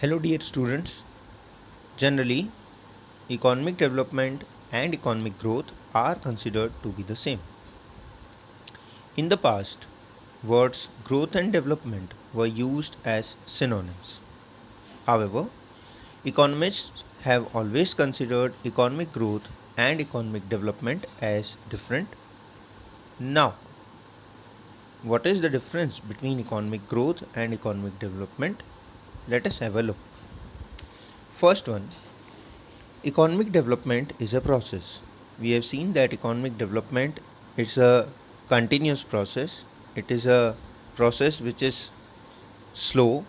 Hello dear students. Generally, economic development and economic growth are considered to be the same. In the past, words growth and development were used as synonyms. However, economists have always considered economic growth and economic development as different. Now, what is the difference between economic growth and economic development? Let us have a look. First one, economic development is a process. We have seen that economic development is a continuous process. It is a process which is slow,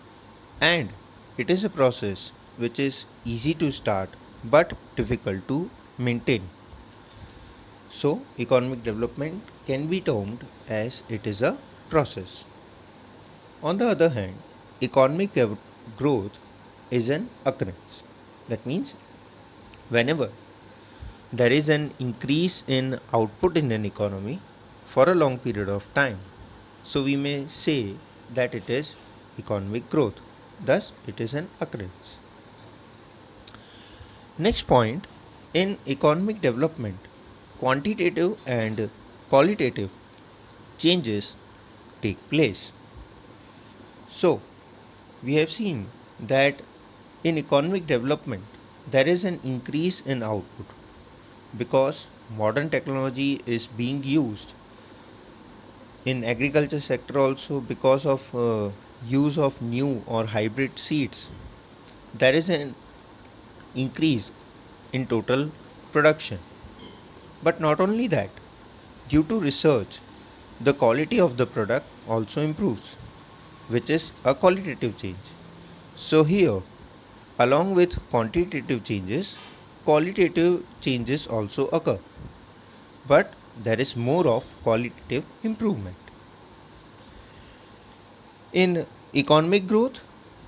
and it is a process which is easy to start but difficult to maintain. So, economic development can be termed as it is a process. On the other hand, economic growth is an occurrence. That means whenever there is an increase in output in an economy for a long period of time, so we may say that it is economic growth. Thus, it is an occurrence. Next point, in economic development, quantitative and qualitative changes take place. So, we have seen that in economic development, there is an increase in output because modern technology is being used in agriculture sector also because of use of new or hybrid seeds. There is an increase in total production. But not only that, due to research, the quality of the product also improves, which is a qualitative change. So here, along with quantitative changes, qualitative changes also occur. But there is more of qualitative improvement. In economic growth,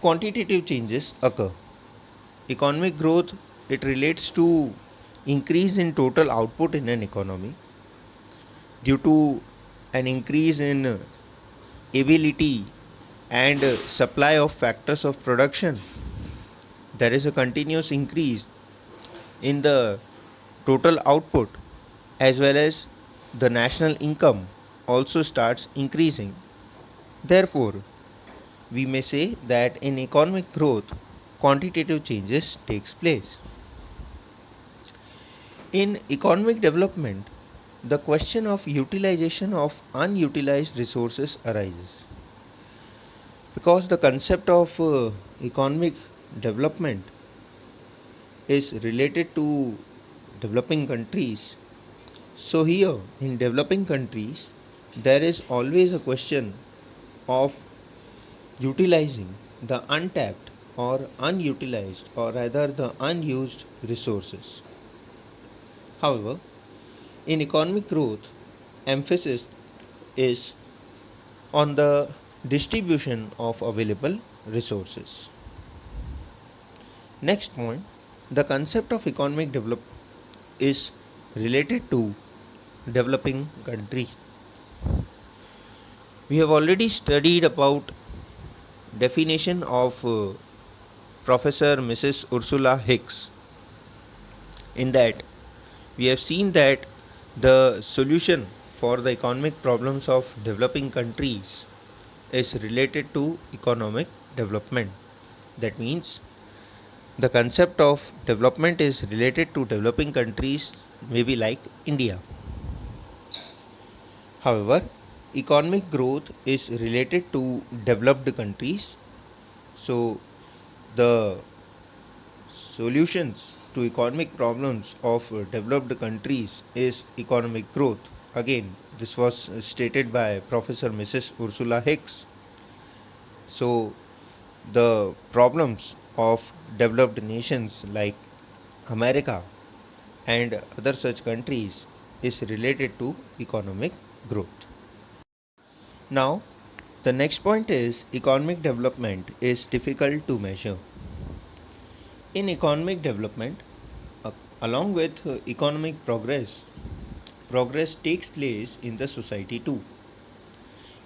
quantitative changes occur. Economic growth, it relates to increase in total output in an economy due to an increase in ability and supply of factors of production. There is a continuous increase in the total output, as well as the national income also starts increasing. Therefore, we may say that in economic growth, quantitative changes takes place. In economic development, the question of utilization of unutilized resources arises. Because the concept of economic development is related to developing countries. So, here in developing countries, there is always a question of utilizing the untapped or unutilized, or rather the unused resources. However, in economic growth, emphasis is on the distribution of available resources. Next point, the concept of economic development is related to developing countries. We have already studied about definition of Professor Mrs. Ursula Hicks. In that, we have seen that the solution for the economic problems of developing countries is related to economic development. That means the concept of development is related to developing countries, maybe like India. However, economic growth is related to developed countries. So, the solutions to economic problems of developed countries is economic growth. Again, this was stated by Professor Mrs. Ursula Hicks. So, the problems of developed nations like America and other such countries is related to economic growth. Now, the next point is economic development is difficult to measure. In economic development, along with economic progress, progress takes place in the society too.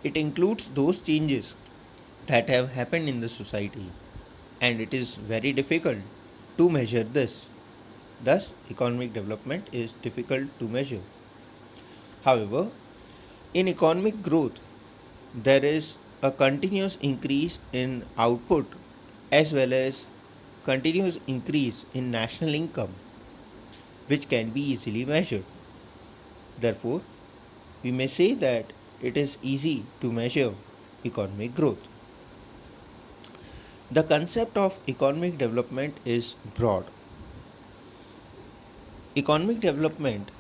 It includes those changes that have happened in the society. and it is very difficult to measure this. Thus, economic development is difficult to measure. However, in economic growth, there is a continuous increase in output as well as continuous increase in national income, which can be easily measured. Therefore, we may say that it is easy to measure economic growth. The concept of economic development is broad. Economic development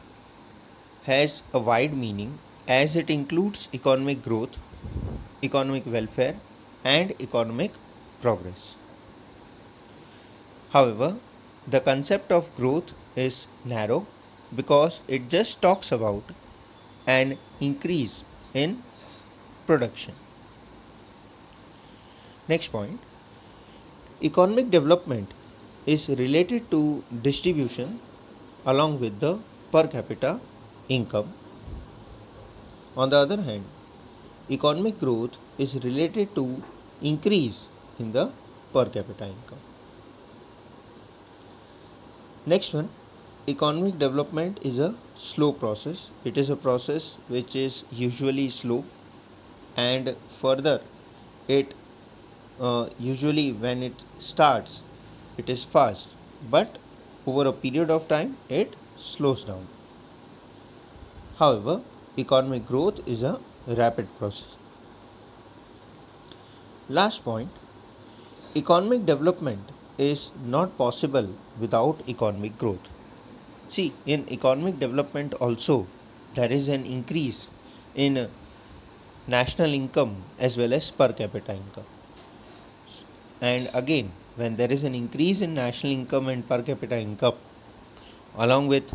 has a wide meaning as it includes economic growth, economic welfare, and economic progress. However, the concept of growth is narrow because it just talks about an increase in production. Next point, economic development is related to distribution along with the per capita income. On the other hand, economic growth is related to increase in the per capita income. Next one, economic development is a slow process. It is a process which is usually slow, and further it usually when it starts it is fast, but over a period of time it slows down. However, economic growth is a rapid process. Last point, economic development is not possible without economic growth. See, in economic development also there is an increase in national income as well as per capita income. And again, when there is an increase in national income and per capita income along with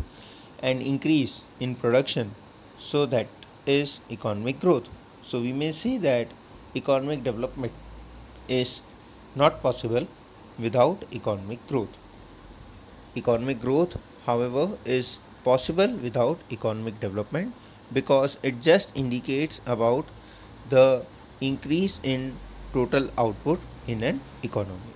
an increase in production, so that is economic growth. So we may say that economic development is not possible without economic growth. Economic growth, however, is possible without economic development because it just indicates about the increase in total output in an economy.